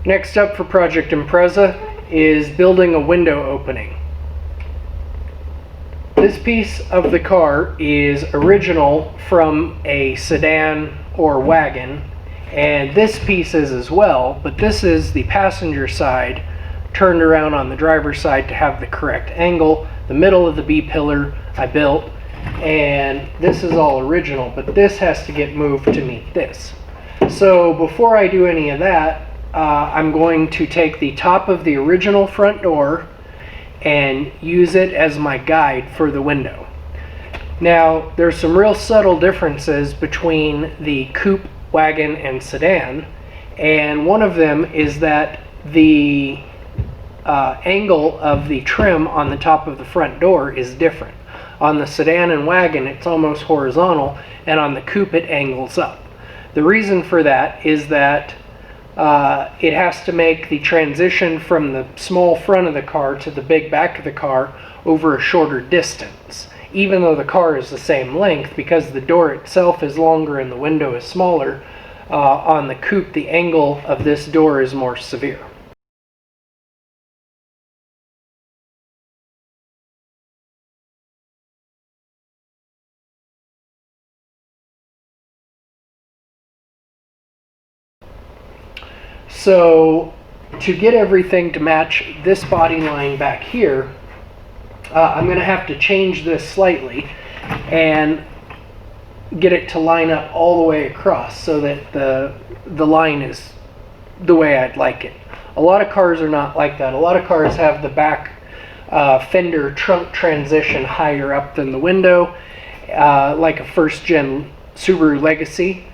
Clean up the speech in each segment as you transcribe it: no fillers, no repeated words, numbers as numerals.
Next up for Project Impreza is building a window opening. This piece of the car is original from a sedan or wagon, and this piece is as well, but this is the passenger side turned around on the driver's side to have the correct angle. The middle of the B-pillar I built, and this is all original, but this has to get moved to meet this. So before I do any of that, I'm going to take the top of the original front door and use it as my guide for the window. Now, there's some real subtle differences between the coupe, wagon, and sedan, and one of them is that the angle of the trim on the top of the front door is different. On the sedan and wagon, it's almost horizontal, and on the coupe, it angles up. The reason for that is that it has to make the transition from the small front of the car to the big back of the car over a shorter distance. Even though the car is the same length, because the door itself is longer and the window is smaller, on the coupe, the angle of this door is more severe. So to get everything to match this body line back here, I'm going to have to change this slightly and get it to line up all the way across so that the line is the way I'd like it. A lot of cars are not like that. A lot of cars have the back fender trunk transition higher up than the window, like a first gen Subaru Legacy.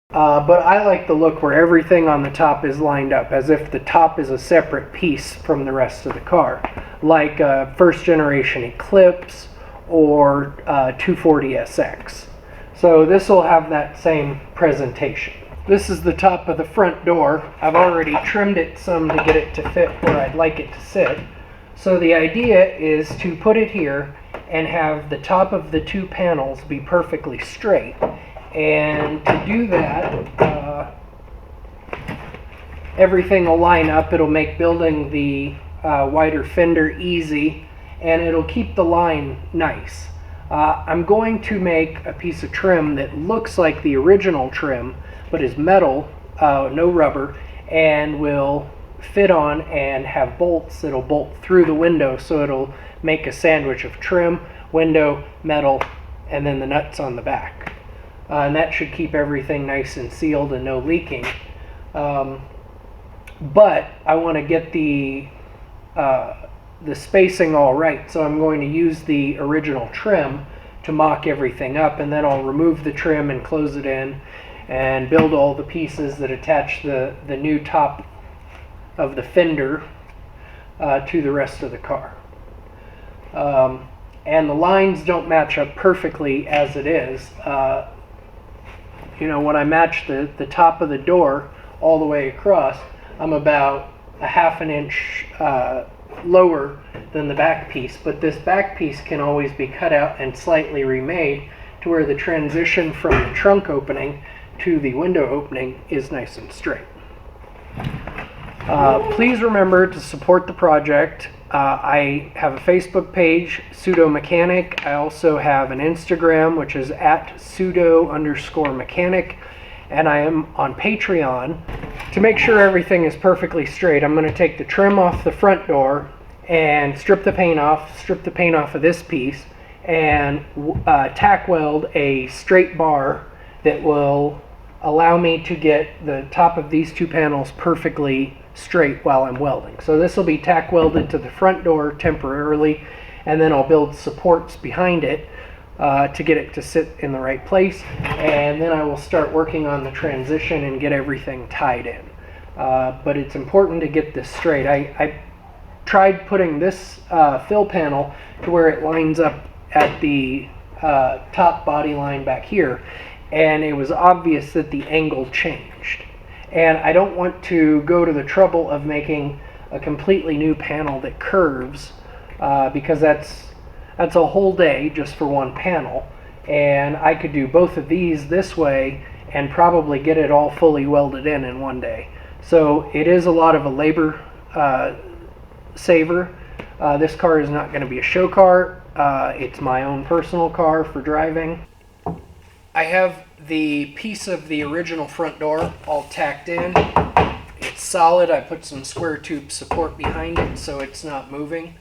But I like the look where everything on the top is lined up, as if the top is a separate piece from the rest of the car, like a first generation Eclipse or 240SX. So this will have that same presentation. This is the top of the front door. I've already trimmed it some to get it to fit where I'd like it to sit. So the idea is to put it here and have the top of the two panels be perfectly straight. And to do that, everything will line up. It'll make building the wider fender easy, and it'll keep the line nice. I'm going to make a piece of trim that looks like the original trim, but is metal, no rubber, and will fit on and have bolts that'll bolt through the window, so it'll make a sandwich of trim, window, metal, and then the nuts on the back. And that should keep everything nice and sealed and no leaking. But I want to get the spacing all right, so I'm going to use the original trim to mock everything up, and then I'll remove the trim and close it in and build all the pieces that attach the new top of the fender to the rest of the car. And the lines don't match up perfectly as it is. You know, when I match the top of the door all the way across, I'm about a half an inch lower than the back piece, but this back piece can always be cut out and slightly remade to where the transition from the trunk opening to the window opening is nice and straight. Please remember to support the project. I have a Facebook page, Pseudo Mechanic. I also have an Instagram, which is @pseudo_mechanic, and I am on Patreon. To make sure everything is perfectly straight, I'm going to take the trim off the front door and strip the paint off of this piece, and tack weld a straight bar that will allow me to get the top of these two panels perfectly straight while I'm welding. So this will be tack welded to the front door temporarily, and then I'll build supports behind it to get it to sit in the right place, and then I will start working on the transition and get everything tied in. But it's important to get this straight. I tried putting this fill panel to where it lines up at the top body line back here, and it was obvious that the angle changed. And I don't want to go to the trouble of making a completely new panel that curves, because that's a whole day just for one panel. And I could do both of these this way and probably get it all fully welded in one day. So it is a lot of a labor saver. This car is not going to be a show car. It's my own personal car for driving. I have the piece of the original front door all tacked in. It's solid. I put some square tube support behind it so it's not moving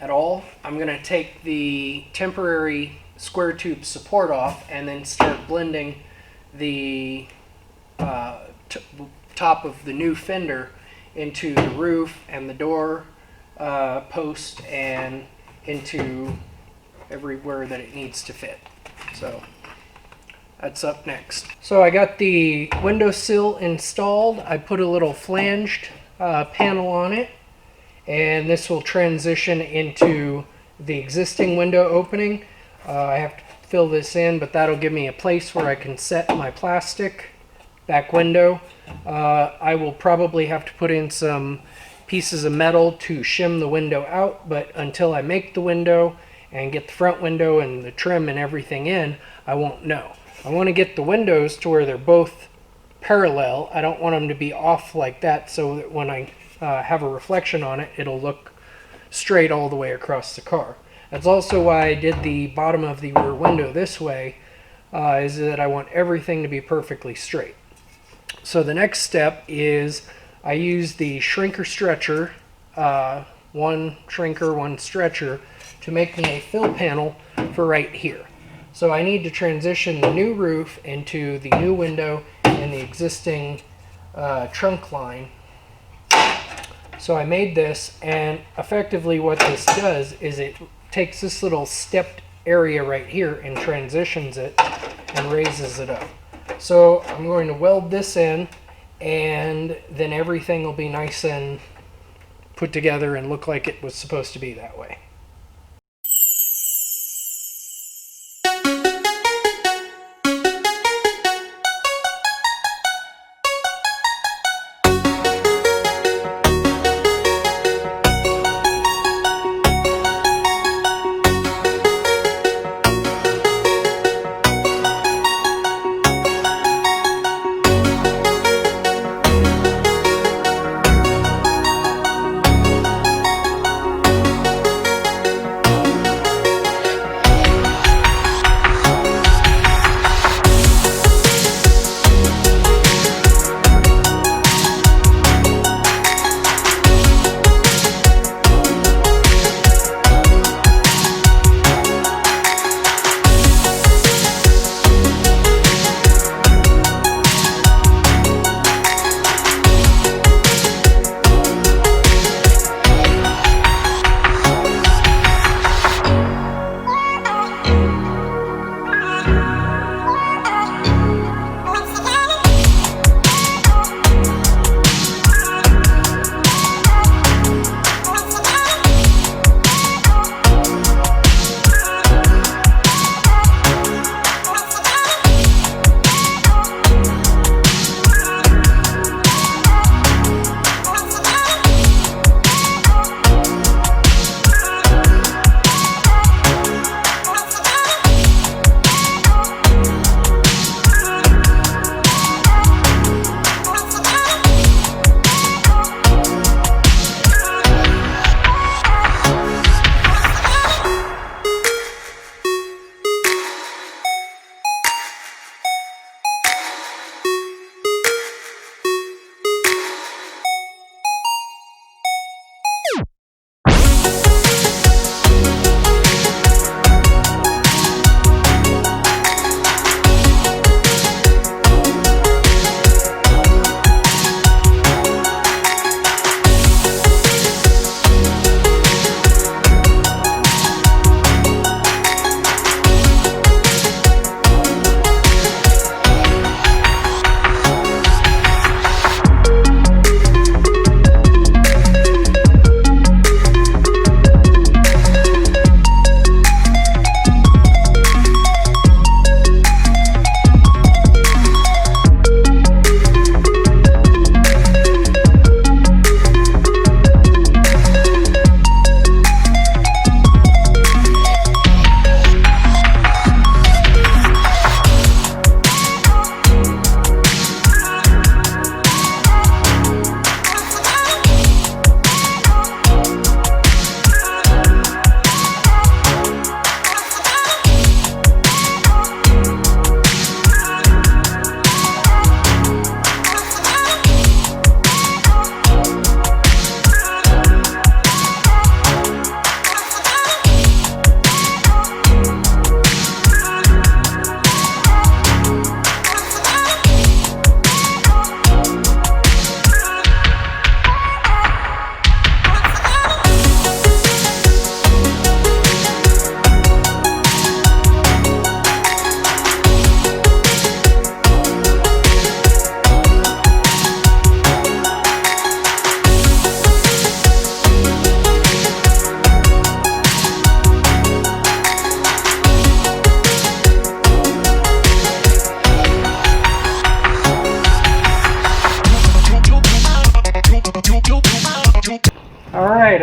at all. I'm going to take the temporary square tube support off and then start blending the top of the new fender into the roof and the door post and into everywhere that it needs to fit. So that's up next. So I got the window sill installed. I put a little flanged panel on it, and this will transition into the existing window opening. I have to fill this in, but that'll give me a place where I can set my plastic back window. I will probably have to put in some pieces of metal to shim the window out, but until I make the window and get the front window and the trim and everything in, I won't know. I want to get the windows to where they're both parallel. I don't want them to be off like that, so that when I have a reflection on it, it'll look straight all the way across the car. That's also why I did the bottom of the rear window this way, is that I want everything to be perfectly straight. So the next step is I use the shrinker stretcher, one shrinker, one stretcher, to make me a fill panel for right here. So I need to transition the new roof into the new window and the existing trunk line. So I made this, and effectively what this does is it takes this little stepped area right here and transitions it and raises it up. So I'm going to weld this in, and then everything will be nice and put together and look like it was supposed to be that way.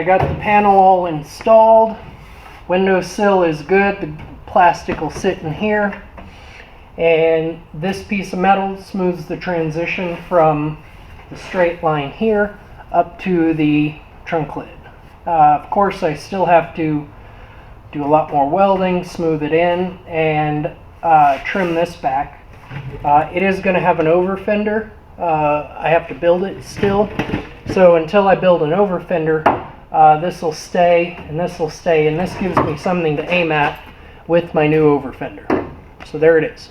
I got the panel all installed. Windowsill is good. The plastic will sit in here. And this piece of metal smooths the transition from the straight line here up to the trunk lid. Of course, I still have to do a lot more welding, smooth it in, and trim this back. It is going to have an over fender. I have to build it still. So until I build an over fender, this will stay, and this will stay, and this gives me something to aim at with my new over fender. So there it is.